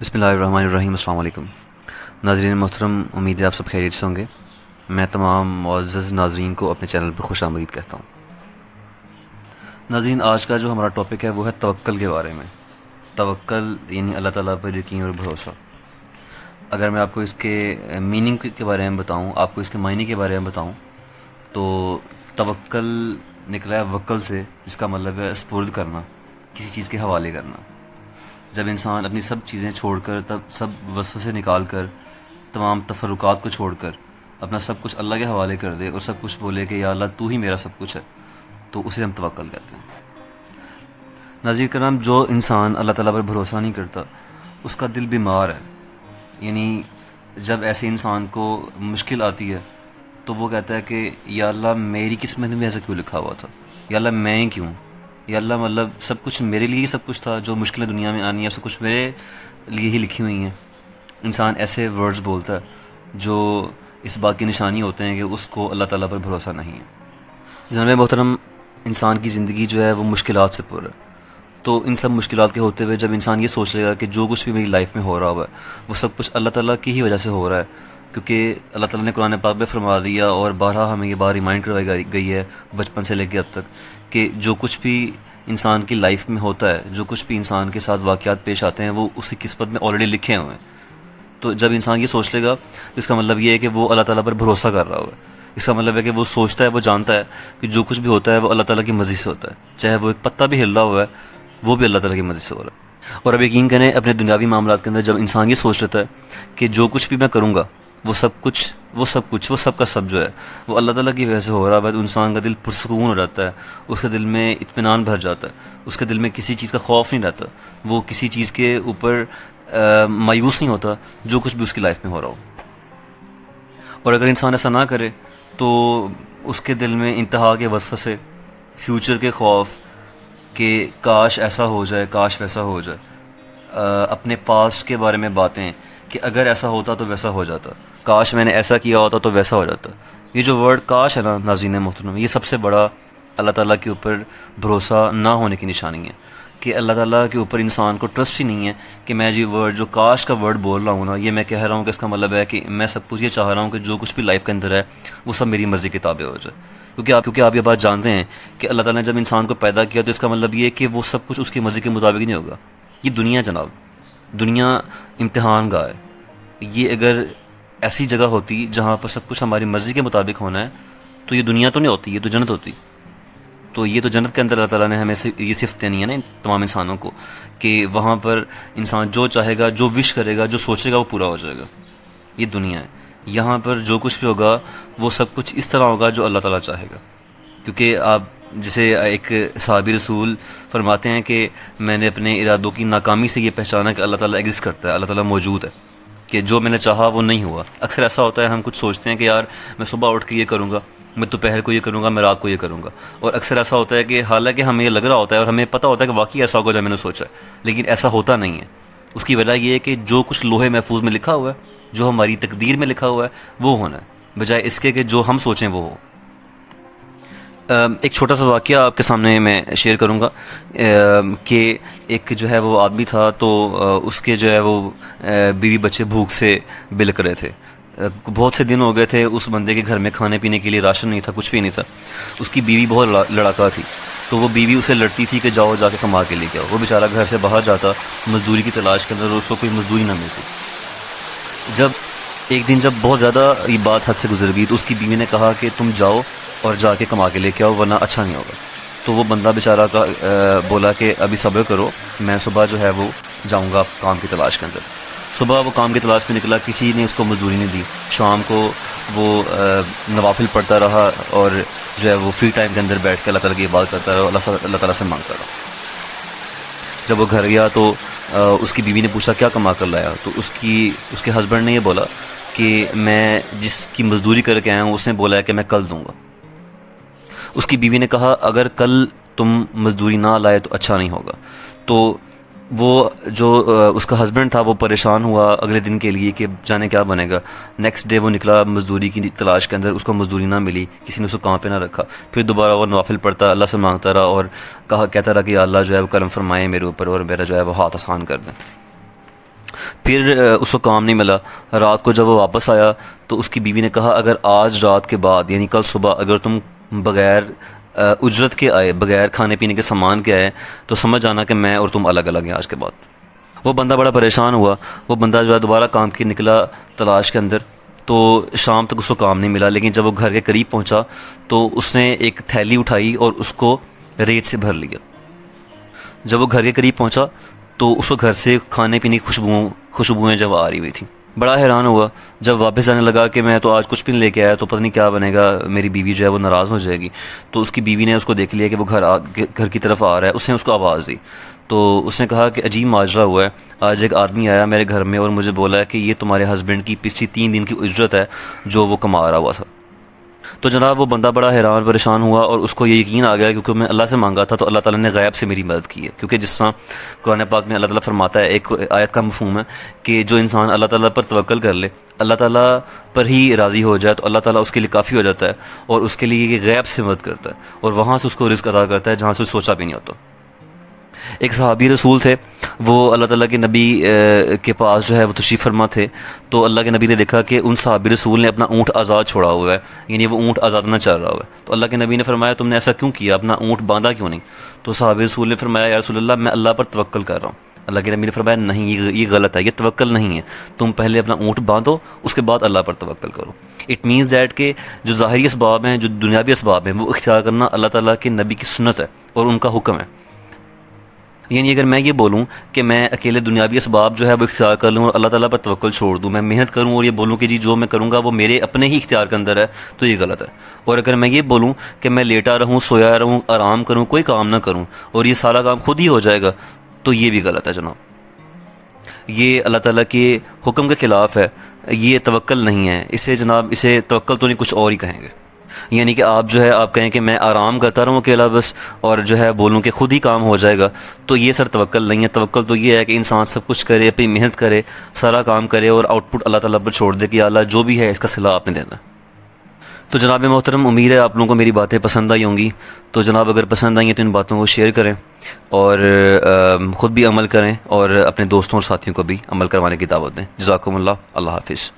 بسم اللہ الرحمن الرحیم. السلام علیکم ناظرین محترم. امید ہے آپ سب خیریت سے ہوں گے. میں تمام معزز ناظرین کو اپنے چینل پر خوش آمدید کہتا ہوں. ناظرین، آج کا جو ہمارا ٹاپک ہے وہ ہے توکل کے بارے میں. توکل یعنی اللہ تعالیٰ پر یقین اور بھروسہ. اگر میں آپ کو اس کے میننگ کے بارے میں بتاؤں، آپ کو اس کے معنی کے بارے میں بتاؤں، تو توکل نکلا ہے وکل سے، جس کا مطلب ہے سپرد کرنا، کسی چیز کے حوالے کرنا. جب انسان اپنی سب چیزیں چھوڑ کر، تب سب وسوسے نکال کر، تمام تفرقات کو چھوڑ کر اپنا سب کچھ اللہ کے حوالے کر دے اور سب کچھ بولے کہ یا اللہ تو ہی میرا سب کچھ ہے، تو اسے ہم توکل کہتے ہیں. ناظرین کرام، جو انسان اللہ تعالیٰ پر بھروسہ نہیں کرتا اس کا دل بیمار ہے. یعنی جب ایسے انسان کو مشکل آتی ہے تو وہ کہتا ہے کہ یا اللہ میری قسمت میں ایسا کیوں لکھا ہوا تھا، یا اللہ میں کیوں، یا اللہ مطلب سب کچھ میرے لیے ہی سب کچھ تھا، جو مشکلیں دنیا میں آنی ہے سب کچھ میرے لیے ہی لکھی ہوئی ہیں. انسان ایسے ورڈز بولتا ہے جو اس بات کی نشانی ہوتے ہیں کہ اس کو اللہ تعالیٰ پر بھروسہ نہیں ہے. جناب محترم، انسان کی زندگی جو ہے وہ مشکلات سے پر ہے. تو ان سب مشکلات کے ہوتے ہوئے جب انسان یہ سوچ لے گا کہ جو کچھ بھی میری لائف میں ہو رہا ہوا ہے وہ سب کچھ اللہ تعالیٰ کی ہی وجہ سے ہو رہا ہے، کیونکہ اللہ تعالیٰ نے قرآن پاک میں فرما دیا اور بارہا ہمیں یہ بات ریمائنڈ کروائی گئی ہے بچپن سے لے کے اب تک، کہ جو کچھ بھی انسان کی لائف میں ہوتا ہے، جو کچھ بھی انسان کے ساتھ واقعات پیش آتے ہیں وہ اسی قسمت میں آلریڈی لکھے ہوئے ہیں. تو جب انسان یہ سوچ لے گا تو اس کا مطلب یہ ہے کہ وہ اللہ تعالیٰ پر بھروسہ کر رہا ہوا ہے. اس کا مطلب ہے کہ وہ سوچتا ہے، وہ جانتا ہے کہ جو کچھ بھی ہوتا ہے وہ اللہ تعالیٰ کی مرضی سے ہوتا ہے، چاہے وہ ایک پتہ بھی ہل رہا ہوا ہے وہ بھی اللہ تعالیٰ کی مرضی سے ہو رہا ہے. اور اب یقین کریں، اپنے دنیاوی معاملات کے اندر جب انسان یہ سوچ لیتا ہے کہ جو کچھ بھی میں کروں گا وہ سب کا سب جو ہے وہ اللہ تعالیٰ کی وجہ سے ہو رہا ہے، تو انسان کا دل پرسکون ہو جاتا ہے، اس کے دل میں اطمینان بھر جاتا ہے، اس کے دل میں کسی چیز کا خوف نہیں رہتا، وہ کسی چیز کے اوپر مایوس نہیں ہوتا جو کچھ بھی اس کی لائف میں ہو رہا ہو. اور اگر انسان ایسا نہ کرے تو اس کے دل میں انتہا کے وسوسے، فیوچر کے خوف کہ کاش ایسا ہو جائے، کاش ویسا ہو جائے، اپنے پاسٹ کے بارے میں باتیں کہ اگر ایسا ہوتا تو ویسا ہو جاتا، کاش میں نے ایسا کیا ہوتا تو ویسا ہو جاتا. یہ جو ورڈ کاش ہے نا ناظرین محترم، یہ سب سے بڑا اللہ تعالیٰ کے اوپر بھروسہ نہ ہونے کی نشانی ہے، کہ اللہ تعالیٰ کے اوپر انسان کو ٹرسٹ ہی نہیں ہے. کہ میں ورڈ جو کاش کا ورڈ بول رہا ہوں نا، یہ میں کہہ رہا ہوں کہ اس کا مطلب ہے کہ میں سب کچھ یہ چاہ رہا ہوں کہ جو کچھ بھی لائف کے اندر ہے وہ سب میری مرضی کے تابع ہو جائے. کیونکہ آپ یہ بات جانتے ہیں کہ اللہ تعالیٰ نے جب انسان کو پیدا کیا تو اس کا مطلب یہ ہے کہ وہ سب کچھ اس کی مرضی کے مطابق نہیں ہوگا. یہ دنیا جناب، دنیا امتحان گاہ ہے. یہ اگر ایسی جگہ ہوتی جہاں پر سب کچھ ہماری مرضی کے مطابق ہونا ہے تو یہ دنیا تو نہیں ہوتی، یہ تو جنت ہوتی. تو یہ تو جنت کے اندر اللہ تعالیٰ نے ہمیں یہ صفت دینی ہے نا تمام انسانوں کو، کہ وہاں پر انسان جو چاہے گا، جو وش کرے گا، جو سوچے گا وہ پورا ہو جائے گا. یہ دنیا ہے، یہاں پر جو کچھ بھی ہوگا وہ سب کچھ اس طرح ہوگا جو اللہ تعالیٰ چاہے گا. کیونکہ آپ جسے ایک صحابی رسول فرماتے ہیں کہ میں نے اپنے ارادوں کی ناکامی سے یہ پہچانا کہ اللہ تعالیٰ ایگزسٹ کرتا ہے، اللہ تعالیٰ موجود ہے، کہ جو میں نے چاہا وہ نہیں ہوا. اکثر ایسا ہوتا ہے، ہم کچھ سوچتے ہیں کہ یار میں صبح اٹھ کے یہ کروں گا، میں دوپہر کو یہ کروں گا، میں رات کو یہ کروں گا. اور اکثر ایسا ہوتا ہے کہ حالانکہ ہمیں یہ لگ رہا ہوتا ہے اور ہمیں پتہ ہوتا ہے کہ واقعی ایسا ہوگا جو میں نے سوچا ہے، لیکن ایسا ہوتا نہیں ہے. اس کی وجہ یہ ہے کہ جو کچھ لوہے محفوظ میں لکھا ہوا ہے، جو ہماری تقدیر میں لکھا ہوا ہے وہ ہونا ہے، بجائے اس کے کہ جو ہم سوچیں وہ ہو. ایک چھوٹا سا واقعہ آپ کے سامنے میں شیئر کروں گا کہ ایک جو ہے وہ آدمی تھا، تو اس کے جو ہے وہ بیوی بچے بھوک سے بلک رہے تھے. بہت سے دن ہو گئے تھے، اس بندے کے گھر میں کھانے پینے کے لیے راشن نہیں تھا، کچھ بھی نہیں تھا. اس کی بیوی بہت لڑاکا تھی، تو وہ بیوی اسے لڑتی تھی کہ جاؤ جا کے کما کے لے کے آؤ. وہ بیچارہ گھر سے باہر جاتا مزدوری کی تلاش کے اندر، اس کو کوئی مزدوری نہ ملتی. ایک دن جب بہت زیادہ یہ بات حد سے گزر گئی تو اس کی بیوی نے کہا کہ تم جاؤ اور جا کے کما کے لے کے آؤ ورنہ اچھا نہیں ہوگا. تو وہ بندہ بیچارہ بولا کہ ابھی صبر کرو، میں صبح جو ہے وہ جاؤں گا کام کی تلاش کے اندر. صبح وہ کام کی تلاش میں نکلا، کسی نے اس کو مزدوری نہیں دی. شام کو وہ نوافل پڑھتا رہا اور جو ہے وہ فری ٹائم کے اندر بیٹھ کے اللہ تعالیٰ کی بات کرتا رہا، اللہ تعالیٰ سے مانگتا رہا. جب وہ گھر گیا تو اس کی بیوی نے پوچھا کیا کما کر لایا، تو اس کے ہسبینڈ نے یہ بولا کہ میں جس کی مزدوری کر کے آیا ہوں اس نے بولا ہے کہ میں کل دوں گا. اس کی بیوی نے کہا اگر کل تم مزدوری نہ لائے تو اچھا نہیں ہوگا. تو وہ جو اس کا ہسبینڈ تھا وہ پریشان ہوا اگلے دن کے لیے کہ جانے کیا بنے گا. نیکسٹ ڈے وہ نکلا مزدوری کی تلاش کے اندر، اس کو مزدوری نہ ملی، کسی نے اس کو کام پہ نہ رکھا. پھر دوبارہ وہ نوافل پڑھتا، اللہ سے مانگتا رہا اور کہتا رہا کہ اللہ جو ہے وہ کرم فرمائے میرے اوپر اور میرا جو ہے وہ ہاتھ آسان کر دیں. پھر اس کو کام نہیں ملا. رات کو جب وہ واپس آیا تو اس کی بیوی نے کہا اگر آج رات کے بعد یعنی کل صبح اگر تم بغیر اجرت کے آئے، بغیر کھانے پینے کے سامان کے آئے، تو سمجھ آنا کہ میں اور تم الگ الگ ہیں آج کے بعد. وہ بندہ بڑا پریشان ہوا. وہ بندہ جو ہے دوبارہ کام کے نکلا تلاش کے اندر. تو شام تک اس کو کام نہیں ملا، لیکن جب وہ گھر کے قریب پہنچا تو اس نے ایک تھیلی اٹھائی اور اس کو ریت سے بھر لیا. جب وہ گھر کے قریب پہنچا تو اس کو گھر سے کھانے پینے کی خوشبوئیں جب آ رہی ہوئی تھیں. بڑا حیران ہوا. جب واپس آنے لگا کہ میں تو آج کچھ بھی نہیں لے کے آیا تو پتہ نہیں کیا بنے گا، میری بیوی جو ہے وہ ناراض ہو جائے گی. تو اس کی بیوی نے اس کو دیکھ لیا کہ وہ گھر کی طرف آ رہا ہے. اس نے اس کو آواز دی تو اس نے کہا کہ عجیب ماجرا ہوا ہے، آج ایک آدمی آیا میرے گھر میں اور مجھے بولا ہے کہ یہ تمہارے ہسبینڈ کی پچھلی 3 دن کی اجرت ہے جو وہ کما رہا ہوا تھا. تو جناب وہ بندہ بڑا حیران پریشان ہوا اور اس کو یہ یقین آ گیا کیونکہ میں اللہ سے مانگا تھا تو اللہ تعالیٰ نے غیب سے میری مدد کی ہے. کیونکہ جس طرح قرآن پاک میں اللہ تعالیٰ فرماتا ہے، ایک آیت کا مفہوم ہے کہ جو انسان اللہ تعالیٰ پر توکل کر لے، اللہ تعالیٰ پر ہی راضی ہو جائے تو اللہ تعالیٰ اس کے لیے کافی ہو جاتا ہے اور اس کے لیے یہ غیب سے مدد کرتا ہے اور وہاں سے اس کو رزق عطا کرتا ہے جہاں سے سوچا بھی نہیں ہوتا. ایک صحابی رسول تھے، وہ اللہ تعالیٰ کے نبی کے پاس جو ہے وہ تشریف فرما تھے. تو اللہ کے نبی نے دیکھا کہ ان صحابی رسول نے اپنا اونٹ آزاد چھوڑا ہوا ہے، یعنی وہ اونٹ آزاد نہ چل رہا ہوا ہے. تو اللہ کے نبی نے فرمایا تم نے ایسا کیوں کیا، اپنا اونٹ باندھا کیوں نہیں؟ تو صحابی رسول نے فرمایا یا رسول اللہ میں اللہ پر توکل کر رہا ہوں. اللہ کے نبی نے فرمایا نہیں، یہ غلط ہے، یہ توکل نہیں ہے. تم پہلے اپنا اونٹ باندھو، اس کے بعد اللہ پر توکل کرو. اٹ مینز دیٹ کہ جو ظاہری اسباب ہیں، جو دنیاوی اسباب ہیں، وہ اختیار کرنا اللہ تعالیٰ کے نبی کی سنت ہے اور ان کا حکم ہے. یعنی اگر میں یہ بولوں کہ میں اکیلے دنیاوی اسباب جو ہے وہ اختیار کر لوں اور اللہ تعالیٰ پر توکل چھوڑ دوں، میں محنت کروں اور یہ بولوں کہ جی جو میں کروں گا وہ میرے اپنے ہی اختیار کے اندر ہے، تو یہ غلط ہے. اور اگر میں یہ بولوں کہ میں لیٹا رہوں، سویا رہوں، آرام کروں، کوئی کام نہ کروں اور یہ سارا کام خود ہی ہو جائے گا، تو یہ بھی غلط ہے جناب. یہ اللہ تعالیٰ کے حکم کے خلاف ہے، یہ توکل نہیں ہے. اسے توکل تو نہیں، کچھ اور ہی کہیں گے. یعنی کہ آپ جو ہے آپ کہیں کہ میں آرام کرتا رہوں اکیلا بس اور جو ہے بولوں کہ خود ہی کام ہو جائے گا، تو یہ سر توکل نہیں ہے. توکل تو یہ ہے کہ انسان سب کچھ کرے، اپنی محنت کرے، سارا کام کرے اور آؤٹ پٹ اللہ تعالیٰ پر چھوڑ دے کہ اللہ جو بھی ہے اس کا صلہ آپ نے دینا. تو جناب محترم، امید ہے آپ لوگوں کو میری باتیں پسند آئی ہوں گی. تو جناب اگر پسند آئی ہیں تو ان باتوں کو شیئر کریں اور خود بھی عمل کریں اور اپنے دوستوں اور ساتھیوں کو بھی عمل کروانے کی دعوت دیں. جزاکم اللہ. اللہ حافظ.